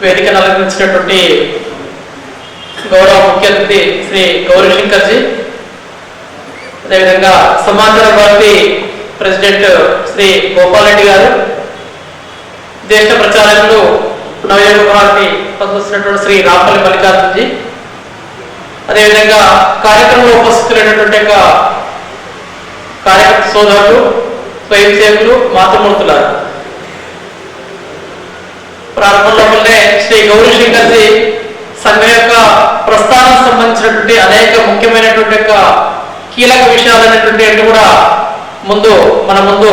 వేదికను అలంకరించినటువంటి గౌరవ ముఖ్య అతిథి శ్రీ గౌరీశంకర్ జీ, అదేవిధంగా సమాచార భారతి ప్రెసిడెంట్ శ్రీ గోపాల్ రెడ్డి గారు, జ్యేష్ఠ ప్రచారకులు నవయుగ భారతి పనిచేస్తున్నటువంటి శ్రీ రాంపల్లి మల్లికార్జున్ జీ, అదేవిధంగా కార్యక్రమంలో ఉపస్థితులైనటువంటి కార్యకర్త సోదరులు, స్వయం సేవకులు, మాతృమూర్తులారు. ప్రారంభంలోనే శ్రీ గౌరీశంకర్ జీ సంఘం యొక్క ప్రస్థానానికి సంబంధించినటువంటి అనేక ముఖ్యమైనటువంటి కీలక విషయాలైనటువంటి కూడా మన ముందు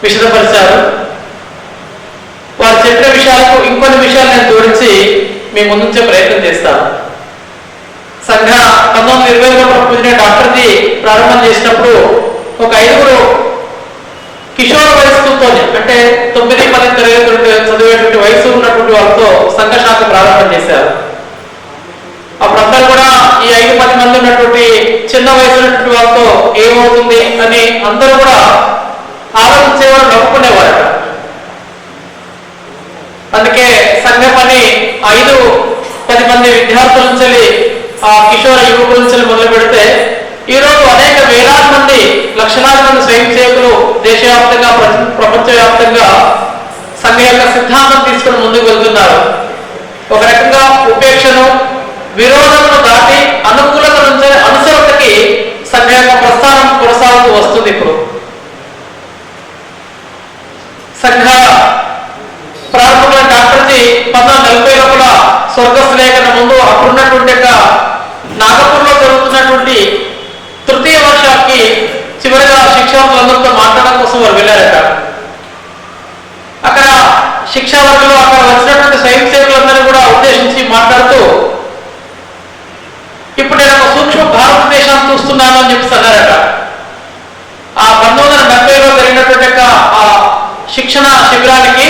విశదపరిచారు. వారు చెప్పిన విషయాలకు ఇంకొన్ని విషయాలు నేను జోడించి మీ ముందుంచే ప్రయత్నం చేస్తాను. సంఘ 1920లో పూజిన డాక్టర్ జీ ప్రారంభం చేసినప్పుడు ఒక 5 కిషోర వయస్సుతో, అంటే 9-10 తరగతి చదివేటువంటి వయసు ఉన్నటువంటి వాళ్ళతో సంఘ శాఖ ప్రారంభం చేశారు. అప్పుడందరూ కూడా ఈ 5-10 మంది ఉన్నటువంటి చిన్న వయసు ఉన్నటువంటి వాళ్ళతో ఏమవుతుంది అని అందరూ కూడా ఆలోచించేవారు, నవ్వుకునేవారట. అందుకే సంఘ పని 5-10 మంది విద్యార్థుల నుంచి, ఆ కిషోర యువకుల నుంచి మొదలు పెడితే ఈరోజు అనేక వేలాది మంది, లక్షలాది మంది స్వయం సేవకులు దేశవ్యాప్తంగా, ప్రపంచవ్యాప్తంగా సంఘ యొక్క సిద్ధాంతం తీసుకుని ముందుకు వెళ్తున్నారు. ఒక రకంగా ఉపేక్షను, విరోధమును దాటి అనుకూలత నుంచి అనుసరతకి సంఘ యొక్క ప్రస్థానం కొనసాగుతూ వస్తుంది. ఇప్పుడు సంఘ ప్రారంభమైన డాక్టర్ జీ 1940 లోపల స్వర్గస్థులే కన్నా ముందు అప్పుడున్నటువంటి నాగపూర్లో జరుగుతున్నటువంటి తృతీయ వర్షానికి చివరిగా శిక్షార్థులందరితో మాట్లాడడం కోసం వారు వెళ్ళారట. అక్కడ శిక్షావర్గంలో అక్కడ వచ్చినటువంటి స్వయం సేవకులందరూ కూడా ఉద్దేశించి మాట్లాడుతూ, ఇప్పుడు నేను ఒక సూక్ష్మ భారతదేశాన్ని చూస్తున్నాను అని చెప్పి అన్నారట. ఆ 1970లో జరిగినటువంటి ఆ శిక్షణ శిబిరానికి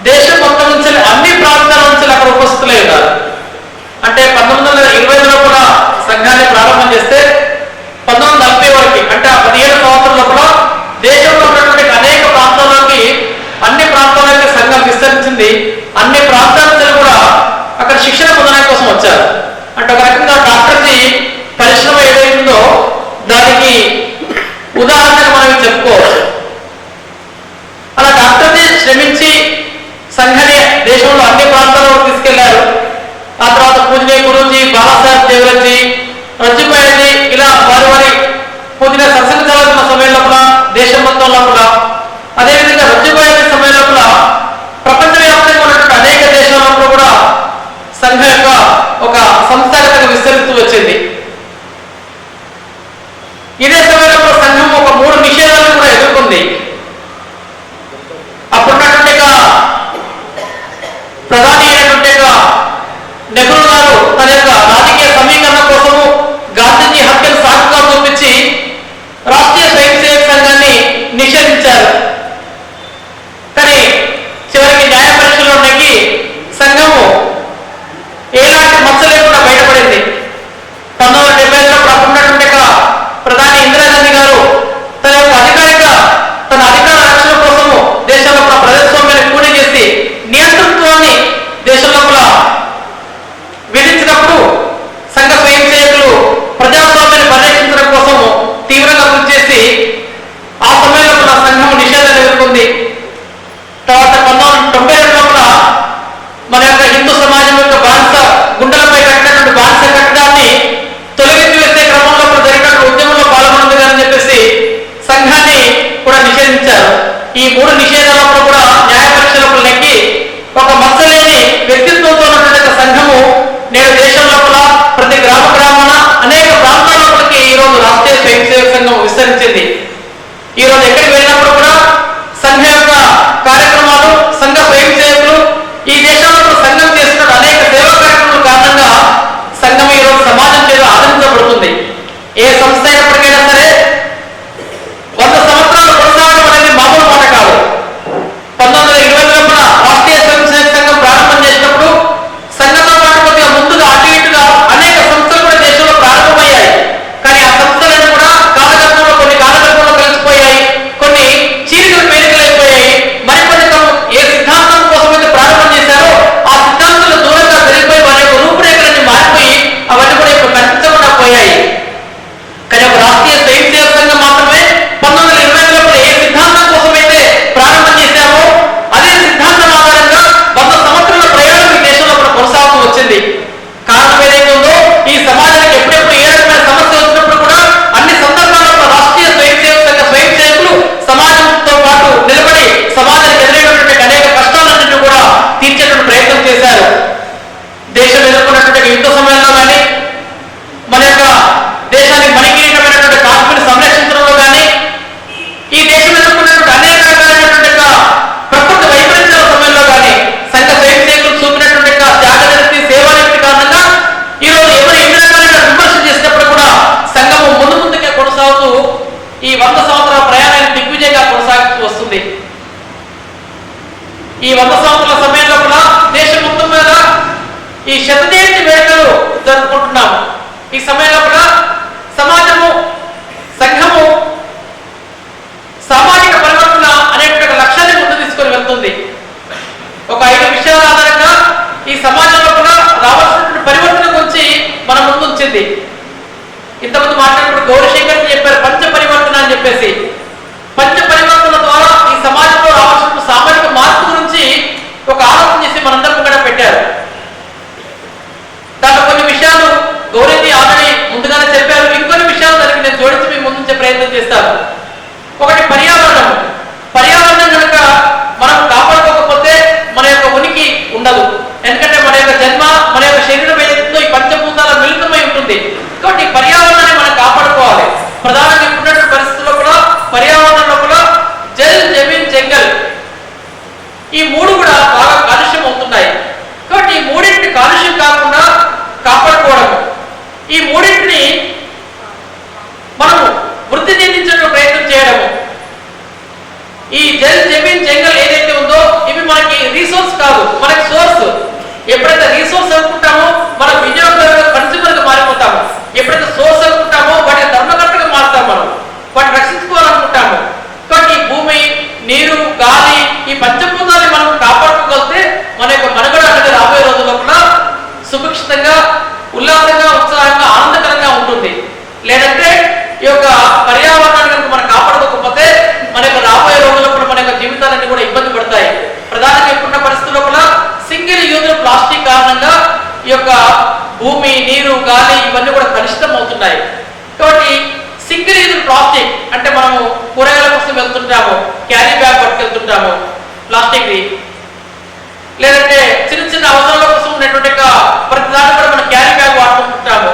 దేశం మొత్తం నుంచి అన్ని ప్రాంతాల నుంచి అక్కడ ఉపస్థితులై ఉన్నారు. అంటే 1920లో కూడా సంఘాన్ని ప్రారంభం చేస్తే 1940 వరకు, అంటే ఆ 17 సంవత్సరాల లోపల దేశంలో ఉన్నటువంటి అనేక ప్రాంతాల్లోకి, అన్ని ప్రాంతాలకి సంఘం విస్తరించింది. అన్ని ప్రాంతాల నుంచి కూడా అక్కడ శిక్షణ పొందడం కోసం వచ్చారు. అంటే ఒక రకంగా డాక్టర్ జీ పరిశ్రమ ఏదైతుందో దానికి ఉదాహరణగా మనం చెప్పుకోవచ్చు. అలా డాక్టర్ జీ శ్రమించి సంఘాన్ని దేశంలో అన్ని ప్రాంతాల్లో తీసుకెళ్లారు. ఆ తర్వాత పూజనీయ గురూజీ, బాలాసాహెబ్ దేవరజీ, రజ్జుపాయజీ, ఇలా వారి పూజనీయ సత్సంగ చదువుతున్న సమయం లోపల దేశం మొత్తం లోపల, అదేవిధంగా రజ్జుపాయజీ సమయం లోపల ప్రపంచవ్యాప్తంగా ఉన్నటువంటి అనేక దేశాలలో కూడా సంఘం యొక్క ఒక సంస్థాగతంగా విస్తరిస్తూ వచ్చింది. ఇదే సమయంలో సంఘం ఒక 3 నిషేధాలను కూడా ఎదుర్కొంది. అప్పుడున్నటువంటి ప్రధాని అయినటువంటి నెహ్రూ గారు తన యొక్క రాజకీయ సమీకరణ కోసము గాంధీజీ హత్యను సాకుగా చూపించి రాష్ట్రీయ స్వయం సేవక సంఘాన్ని నిషేధించారు. కానీ చివరికి న్యాయ పరీక్షలో నెగ్గి సంఘము ఎలాంటి మచ్చ లేకుండా బయటపడింది. 19 గాలి ఇవన్నీ కూడా కలుషితం అవుతున్నాయి. కాబట్టి సింగిల్ యూజ్ ప్లాస్టిక్ అంటే మనము కూరగాయల కోసం వెళ్తుంటాము, క్యారీ బ్యాగ్ పట్టుకెళ్తుంటాము ప్లాస్టిక్ది, లేదంటే చిన్న చిన్న అవసరాల కోసం ఉన్నటువంటి ప్రతిదాన్ని కూడా మనం క్యారీ బ్యాగ్ వాడుతుంటాము.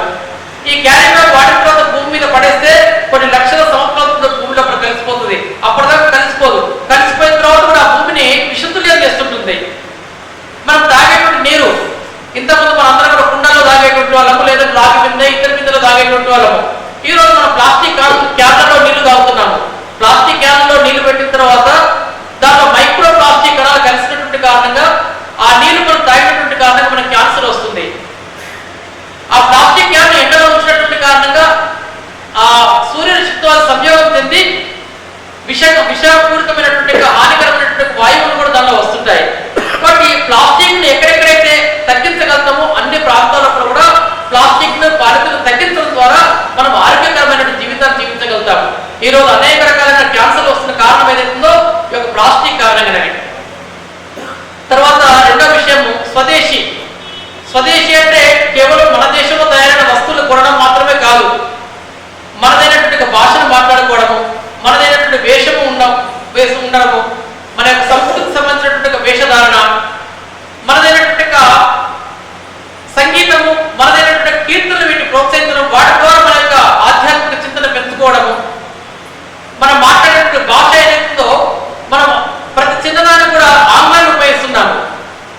ఈ క్యారీ బ్యాగ్ వాడిన తర్వాత భూమి మీద పడేస్తే కొన్ని లక్షల సంవత్సరాల భూమిలో అప్పుడు కలిసిపోతుంది. అప్పటిదాకా కలిసిపోదు. కలిసిపోయిన తర్వాత కూడా ఆ భూమిని విశుద్ధుల్యం చేస్తుంటుంది. మనం తాగేటువంటి నీరు ఇంతకుముందు మన అందరం కూడా కుండలో తాగేటువంటి వాళ్ళము, లేదంటే రాగి బిందె ఇతర బిందెలో తాగేటువంటి వాళ్ళము. ఈ రోజు మనం ప్లాస్టిక్ క్యాన్లలో నీళ్లు తాగుతున్నాము. ప్లాస్టిక్ క్యాన్లలో నీళ్లు పెట్టిన తర్వాత దాంట్లో మైక్రో ప్లాస్టిక్ కణాలు కలిసినటువంటి కారణంగా ఆ నీళ్లు మనం తాగినటువంటి కారణంగా మనకు క్యాన్సర్ వస్తుంది. ఆ ప్లాస్టిక్ క్యాన్ ఎండలో ఉంచినటువంటి కారణంగా ఆ సూర్యరశ్మితో సంయోగం చెంది విషపూరితమైనటువంటి హానికరమైనటువంటి వాయువులు కూడా దానిలో వస్తుంటాయి. కాబట్టి ఈ ప్లాస్టిక్ ను ఎక్కడెక్కడైతే తగ్గించగలుగుతామో అన్ని ప్రాంతాల్లో కూడా ప్లాస్టిక్ ను పాలికను తగ్గించడం ద్వారా మనం ఆరోగ్యకరమైన జీవితాన్ని జీవించగలుగుతాము. ఈ రోజు అనేక రకాలైన క్యాన్సర్లు వస్తున్న కారణం ఏదైతుందో ఈ యొక్క ప్లాస్టిక్ కారణంగానే. తర్వాత రెండో విషయం స్వదేశీ. స్వదేశీ అంటే కేవలం మన దేశంలో తయారైన వస్తువులు కొనడం మాత్రమే కాదు, మనదైనటువంటి భాషను మాట్లాడుకోవడము, మనదైనటువంటి వేషము ఉండడము, మన యొక్క సంస్కృతికి సంబంధించినటువంటి వేషధారణ, మనదైనటువంటి సంగీతము, మనదైనటువంటి కీర్తనలు వీటిని ప్రోత్సహించడం, వాటి ద్వారా మన యొక్క ఆధ్యాత్మిక చింతన పెంచుకోవడము, మనం మాట్లాడేటువంటి భాష ఏదైతుందో మనం ప్రతి చిన్నదాన్ని కూడా ఆంగ్లాన్ని ఉపయోగిస్తున్నాము.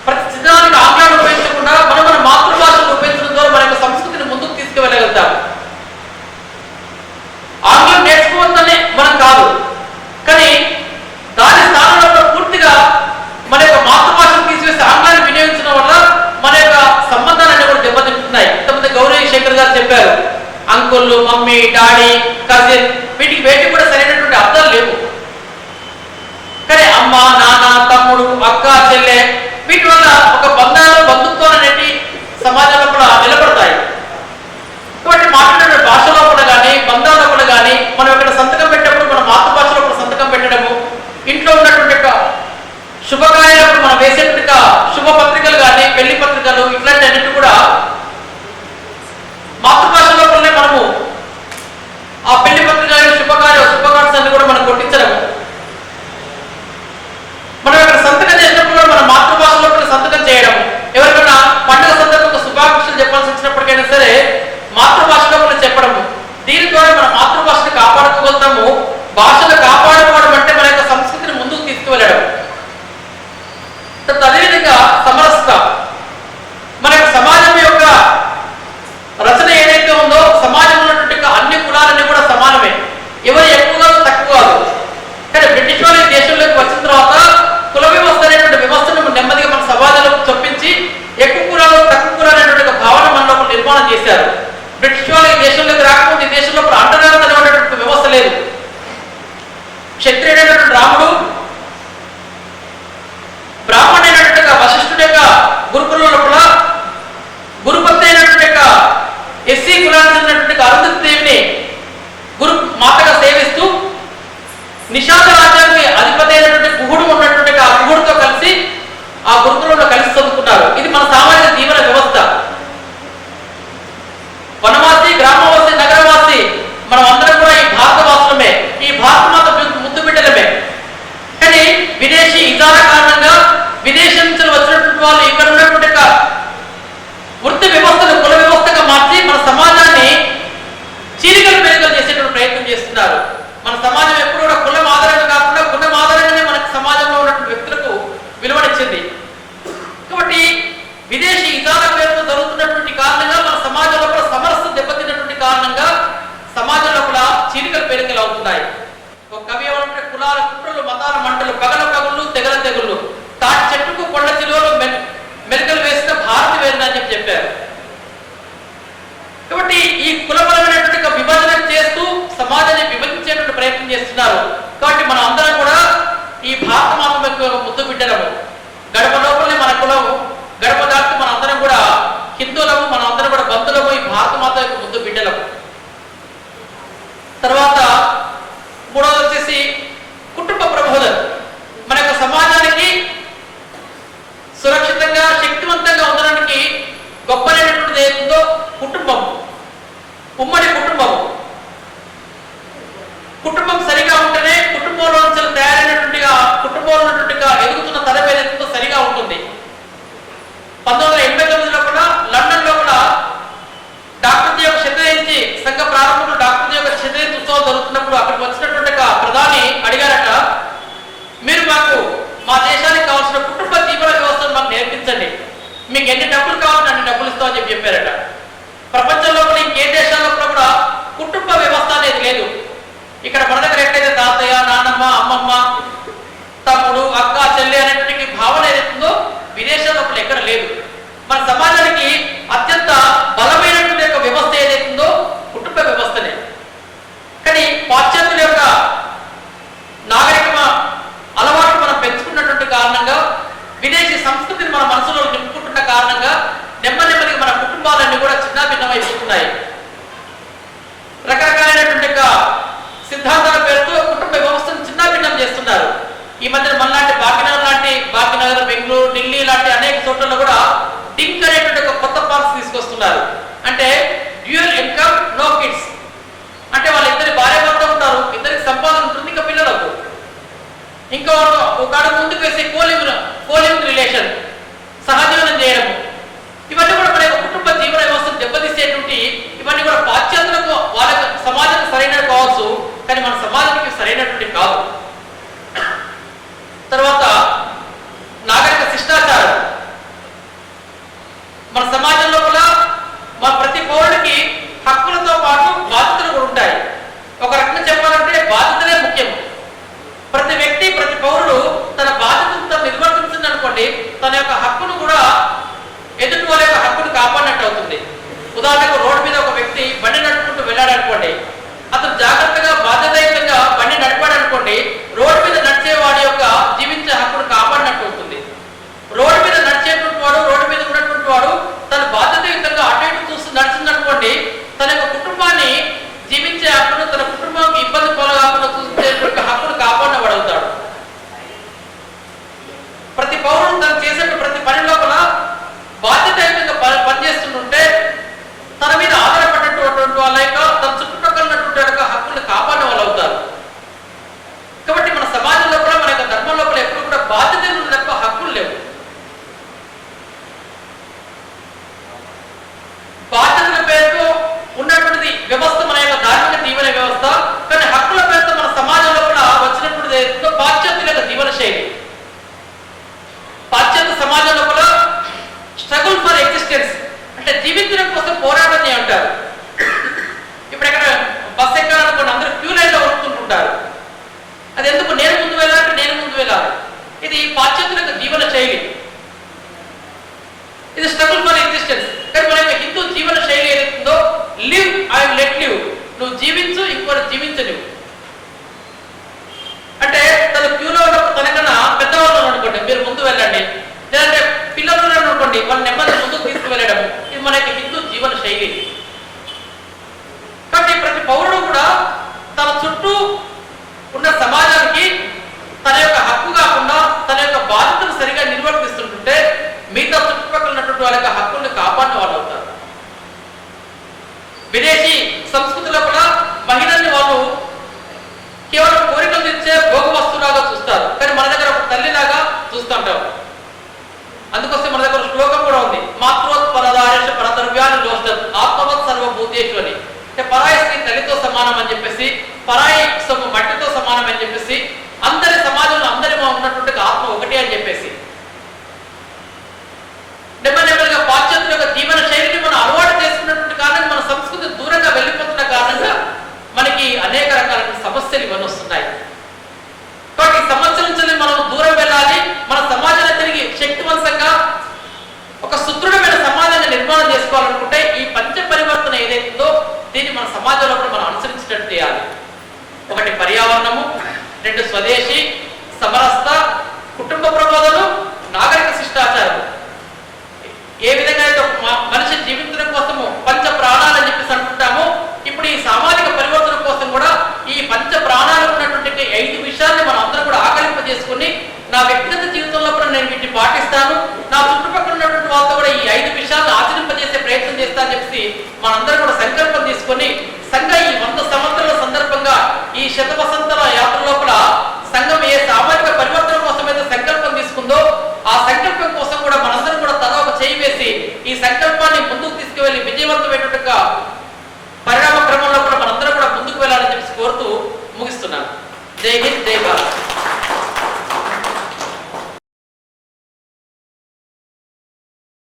ప్రతి చిన్నదానికి ఆంగ్లాన్ని ఉపయోగించకుండా మనం మన మాతృభాషను ఉపయోగించడం ద్వారా మన యొక్క సంస్కృతిని ముందుకు తీసుకువెళ్ళగలుగుతాము. ఆంగ్లం నేర్చుకోవద్దని మనం కాదు, కానీ దాని స్థానంలో పూర్తిగా మన యొక్క మాతృభాషను తీసివేసి ఆంగ్లాన్ని వినియోగించడం వల్ల మన యొక్క సంబంధాలన్నీ కూడా దెబ్బతింటున్నాయి. ఇంతమంది గౌరీ శంకర్ గారు చెప్పారు, అంకుల్, మమ్మీ, డాడీ, కజిన్ వీటికి కూడా సరైనటువంటి అర్థాలు లేవు. కానీ అమ్మ, నాన్న, తమ్ముడు, అక్క, చెల్లె వీటి వల్ల ఒక బంధుత్వాలు అనేవి సమాజంలో కూడా నిలబడతాయి. కాబట్టి మాట్లాడే భాష లోపల కానీ బంధాల లోపల కానీ మనం ఇక్కడ సంతకం పెట్టేప్పుడు మన మాతృభాషలో కూడా సంతకం పెట్టడము, ఇంట్లో ఉన్నటువంటి శుభకార్యాలకు మనం వేసేటువంటి శుభ పత్రికలు కానీ పెళ్లి పత్రికలు ఇట్లాంటి అన్నిటి కూడా మాతృభాష లోపలనే మనము ఆ పెళ్లి పత్రికలు శుభకార్డ్స్ అన్ని కూడా మనం కొట్టించడము, మనం ఇక్కడ సంతకం చేసినప్పుడు కూడా మన మాతృభాషలో కూడా సంతకం చేయడం, ఎవరికైనా పండుగ సందర్భంగా శుభాకాంక్షలు చెప్పాల్సి వచ్చినప్పటికైనా సరే మాతృభాషలో కూడా చెప్పడము. దీని ద్వారా మన మాతృభాషను కాపాడుకోగలుగుతాము. భాషను కాపాడుకోవడం అంటే మన యొక్క సంస్కృతిని ముందుకు తీసుకువెళ్ళడం. అదేవిధంగా సమరసత, మన యొక్క సమాజం యొక్క రచన ఏదైతే ఉందో సమాజంలో ఉన్నటువంటి అన్ని కులాలన్నీ కూడా సమానమే, ఎవరు ఎక్కువ తక్కువ కాదు. కానీ బ్రిటిష్ వాళ్ళు ఈ దేశంలోకి వచ్చిన తర్వాత కుల వ్యవస్థ అనేటువంటి వ్యవస్థను నెమ్మదిగా మన సమాజంలో చొప్పించి ఎక్కువ కులాలు తక్కువ కులాలు అనేటువంటి భావన మనలో నిర్మాణం చేశారు. బ్రిటిష్ వాళ్ళు ఈ దేశంలోకి రాకముందు ఈ దేశంలో అంటరానితనం అనేటువంటి వ్యవస్థ లేదు. క్షత్రియుడైనటువంటి రాముడు, బ్రాహ్మణుడైనటువంటి వశిష్ఠుడి యొక్క గురుకుల లోపల గురుపత్ని అయినటువంటి ఎస్సీ కులానికి చెందినటువంటి అరుంధతి దేవిని గురు మాతగా సేవిస్తూ నిషాద రాజ్యానికి అధిపతి అయినటువంటి కుహుడు ఉన్నటువంటి ఆ కుహుడుతో కలిసి ఆ గురుకులంలో కలిసి చదువుకున్నారు. ఇది మన సామాజిక జీవన వ్యవస్థ. వనవాసి, గ్రామవాసి, నగరవాసి మనం అందరం కూడా ఈ భారతవాసులమే, ఈ భారత మాత ముద్దు బిడ్డలమే. కానీ విదేశీ ఇజాల కారణంగా విదేశం నుంచి వచ్చినటువంటి వాళ్ళు ఇక్కడ ఉన్నటువంటి వృత్తి వ్యవస్థను కుల వ్యవస్థగా మార్చి మన సమాజాన్ని చీలికలు పేరుగా చేసేటువంటి ప్రయత్నం చేస్తున్నారు. మన సమాజం ఎప్పుడు కూడా కులం ఆధారంగా కాకుండా కులం ఆధారంగానే మనకు సమాజంలో ఉన్నటువంటి వ్యక్తులకు విలువనిచ్చింది. కాబట్టి విదేశీ ఇజాల పేరుతో జరుగుతున్నటువంటి కారణంగా మన సమాజంలో కూడా సమరస్తం దెబ్బతిన్నటువంటి కారణంగా సమాజంలో కూడా చీలికలు పేరుకలు అవుతున్నాయి. ఒక కవి ఏమంటే కులాల కుట్రలు, మతాల మంటలు, పగల పగుళ్ళు, తెగల తెగుళ్ళు, తాటి చెట్టుకు కొండ చిలువలు మెరుకలు వేసిన భారతి వేరున అని చెప్పారు. కాబట్టి ఈ కులపరమైనటువంటి విభజన చేస్తూ సమాజాన్ని విభజించేటువంటి ప్రయత్నం చేస్తున్నారు. కాబట్టి మనం అందరం కూడా ఈ భారత మాత యొక్క ముద్దు బిడ్డలము. గడప లోపలనే మన కులము, గడప దాటి మన అందరం కూడా హిందువులము, మన అందరం కూడా బంధువులము, ఈ భారత మాత యొక్క ముద్దు బిడ్డలము. తర్వాత మూడవది వచ్చేసి కుటుంబ ప్రబోధన. మన యొక్క సమాజానికి సురక్షితంగా శక్తివంతంగా ఉండడానికి గొప్పనైనటువంటిది ఏదో కుటుంబం. ఉమ్మడి కుటుంబం సరిగా ఉంటేనే కుటుంబంలో నుంచి తయారైనటువంటి కుటుంబంలో ఉన్నటువంటి ఎదుగుతున్న తరం ఏదైతుందో సరిగా ఉంటుంది. 1989లో కూడా లండన్ లో కూడా డాక్టర్ జీ యొక్క శతజయంతి సంఘ ప్రారంభంలో డాక్టర్ జీ యొక్క శతజయంతి ఉత్సవం జరుగుతున్నప్పుడు అక్కడికి వచ్చినటువంటి ప్రధాని అడిగారట, మీరు మాకు మా దేశానికి కావాల్సిన కుటుంబ జీవన వ్యవస్థను మాకు నేర్పించండి, మీకు ఎన్ని డబ్బులు కావాలని అన్ని డబ్బులు ఇస్తామని చెప్పారట. ప్రపంచంలో కూడా ఇంకే దేశాల్లో కూడా కుటుంబ వ్యవస్థ అనేది లేదు. ఇక్కడ మన దగ్గర ఎక్కడైతే తాతయ్య, నాన్నమ్మ, అమ్మమ్మ, తమ్ముడు, అక్క, చెల్లి అనేటువంటి భావన ఏదైతుందో విదేశాల్లో ఎక్కడ లేదు. మన సమాజానికి అత్యంత బలమైనటువంటి యొక్క వ్యవస్థ ఏదైతుందో కుటుంబ వ్యవస్థనే. కానీ పాశ్చాత్యుల యొక్క నాగరిక అలవాటు మనం పెంచుకున్నటువంటి కారణంగా, విదేశీ సంస్కృతిని మన మనసులో నింపుకుంటున్న కారణంగా నెమ్మదిగా మన కుటుంబాలన్నీ కూడా చిన్నాభిన్నమైపోతున్నాయి. రకరకాలైనటువంటి సిద్ధాంతాల పేరుతో కుటుంబ వ్యవస్థను చిన్నాభిన్నం చేస్తున్నారు. ఈ మధ్య మనలాంటి భాగ్యనగర్, బెంగళూరు, ఢిల్లీ లాంటి అనేక చోట్ల కూడా డింక్ అనేటువంటి ఒక కొత్త పాలసీ తీసుకొస్తున్నారు. అంటే డ్యూయల్ ఇన్కమ్, నో కిడ్స్. అంటే వాళ్ళు ఇద్దరి భార్య భర్త ఉంటారు, ఇద్దరికి సంపాదన ఉంటుంది, ఇంకా పిల్లలకు ఇంకా ఒక అడుగు ముందుకు వేసి కోలింగ్ రిలేషన్, సహజీవనం చేయడం, ఇవన్నీ కూడా మన కుటుంబ జీవన వ్యవస్థను దెబ్బతీసేటువంటి ఇవన్నీ కూడా పాశ్చాత్యులకు వాళ్ళ సమాజానికి సరైనవి కావచ్చు, కానీ మన సమాజానికి సరైనటువంటి కాదు. తర్వాత నాగరిక శిష్టాచారం. మన సమాజంలో కూడా మన ప్రతి పౌరుడికి హక్కులతో పాటు బాధ్యతలు కూడా ఉంటాయి. ఒక రకంగా చెప్పాలంటే బాధ్యతలే ముఖ్యం. ప్రతి వ్యక్తి, ప్రతి పౌరుడు తన బాధ్యతను తను నిర్వర్తించింది అనుకోండి, తన యొక్క హక్కును కూడా ఎదుటి వాళ్ళ యొక్క హక్కును కాపాడినట్టు అవుతుంది. ఉదాహరణకు రోడ్డు మీద ఒక వ్యక్తి బండి నడుపుకుంటూ వెళ్ళాడు అనుకోండి, అతను జాగ్రత్తగా బాధ్యతాయుతంగా బండి నడిపాడు అనుకోండి, రోడ్డు మీద నడిచే వాడి యొక్క జీవించే హక్కును కాపాడినట్టు అవుతుంది. రోడ్డు మీద నడిచేటువంటి వాడు, రోడ్డు మీద ఉన్నటువంటి వాడు తన బాధ్యతాయుతంగా అటు ఇటు చూస్తూ నడిచిందనుకోండి, తన యొక్క కుటుంబాన్ని జీవించే హక్కును, తన కుటుంబానికి ఇబ్బంది పాలకాకుండా చూసేటువంటి హక్కును కాపాడిన వాడవుతాడు. ప్రతి పౌరుడు తను చేసే ప్రతి పని లోపల బాధ్యతాయుతంగా పనిచేస్తుంటే తన మీద ఆధారపడినటువంటి వాళ్ళ యొక్క తన చుట్టుపక్కల ఉన్నటువంటి హక్కుల్ని కాపాడిన వాళ్ళు అవుతారు. కాబట్టి మన సమాజంలో కూడా, మన యొక్క ధర్మం లోపల ఎప్పుడు కూడా బాధ్యతలు తప్ప హక్కులు లేవు. బాధ్యతల పేరుతో ఉన్నటువంటిది వ్యవస్థ మన యొక్క ధార్మిక జీవన వ్యవస్థ. కానీ హక్కుల పేరుతో మన సమాజంలో కూడా వచ్చినటువంటిది పాశ్చాత్యుల యొక్క జీవన శైలి. పాశ్చాత్య సమాజంలో కూడా స్ట్రగుల్ ఫర్ ఎగ్జిస్టెన్స్ అంటే జీవించడం కోసం పోరాటం అంటారు. ఇప్పుడు ఎక్కడ బస్ ఎక్కాలనుకోండి, అందరూ క్యూ లైన్ లో వస్తుంటుంటారు. అది ఎందుకు? నేను ముందు వెళ్ళాలంటే నేను ముందు వెళ్ళాలి. ఇది పాశ్చాత్యుల యొక్క జీవన శైలి, ఇది స్ట్రగుల్ ఫర్ ఎగ్జిస్టెన్స్. కానీ మన యొక్క హిందూ జీవన శైలి ఏదైతుందో లివ్ అండ్ లెట్ లివ్, నువ్వు జీవించు, ఇంకోటి జీవించు. అంటే తన క్యూలో ఉన్నప్పుడు తనకన్నా పెద్దవాళ్ళు అనుకోండి, మీరు ముందు వెళ్ళండి, లేదంటే పిల్లలు అనుకోండి, వాళ్ళు నెమ్మది ముందుకు తీసుకువెళ్ళడం. ఇది మన యొక్క హిందూ జీవన శైలి. కాబట్టి ప్రతి పౌరుడు కూడా తన చుట్టూ ఉన్న సమాజానికి తన యొక్క హక్కు కాకుండా తన యొక్క బాధ్యతను సరిగా నిర్వర్తిస్తుంటుంటే మిగతా చుట్టుపక్కల ఉన్నటువంటి వాళ్ళ యొక్క హక్కుల్ని కాపాడిన వాళ్ళు అవుతారు. విదేశీ సంస్కృతిలో కూడా మహిళల్ని వాళ్ళు కేవలం కోరికలు తెచ్చే భోగ వస్తువులాగా చూస్తారు, కానీ మన దగ్గర ఒక తల్లిలాగా చూస్తుంటాం. అందుకోసం మన దగ్గర శ్లోకం కూడా ఉంది, మాతృత్పరదారేష పరద్రవ్యాన్ని లోష్టం ఆత్మవత్ సర్వభూతేషు అని. అంటే పరాయి స్త్రీ తల్లితో సమానం అని చెప్పేసి, పరాయి సొమ్ము మట్టితో సమానం అని చెప్పేసి, అందరి సమాజంలో అందరి ఉన్నటువంటి ఆత్మ ఒకటి అని చెప్పేసి. నెమ్మదిగా పాశ్చాత్యుల యొక్క జీవన శైలిని మనం అలవాటు చేసుకున్నటువంటి కారణంగా మన సంస్కృతి దూరంగా వెళ్ళిపోతున్న కారణంగా మనకి అనేక రకాల సమస్యలు ఇవన్నీ వస్తున్నాయి. కాబట్టి ఈ సమస్యల నుంచి మనం దూరం వెళ్ళాలి. మన సమాజాన్ని తిరిగి శక్తివంతంగా ఒక సుదృఢమైన సమాజాన్ని నిర్మాణం చేసుకోవాలనుకుంటే ఈ పంచ పరివర్తన ఏదైతుందో దీన్ని మన సమాజంలో కూడా మనం అనుసరించినట్టు చేయాలి. ఒకటి పర్యావరణము, రెండు స్వదేశీ, సమరసత, కుటుంబ ప్రబోధనలు, నాగరిక శిష్టాచారం. ఏ విధంగా అయితే మనిషి జీవించడం కోసము పంచ ప్రాణాలు అని చెప్పేసి అనుకుంటామో, ఇప్పుడు ఈ సామాజిక పరివర్తన కోసం కూడా ఈ పంచ ప్రాణాలు ఉన్నటువంటి 5 విషయాన్ని మనం అందరం కూడా ఆకలింపజేసుకుని నా వ్యక్తిగత జీవితంలో కూడా నేను వీటిని పాటిస్తాను, నా చుట్టుపక్కల ఉన్నటువంటి వాళ్ళతో కూడా ఈ 5 విషయాలను ఆచరింపజేసే ప్రయత్నం చేస్తానని చెప్పి మనందరం కూడా సంకల్పం తీసుకుని తీసుకొని సంఘ ఈ 100 సంవత్సరాల సందర్భంగా ఈ శతవసంతర యాత్ర లోపల సంఘం ఏ సామాజిక పరివర్తన కోసం అయితే సంకల్పం తీసుకుందో ఆ సంకల్పం కోసం కూడా మనందరం కూడా తల ఒక చేయి వేసి ఈ సంకల్పాన్ని ముందుకు తీసుకువెళ్ళి విజయవంతమైన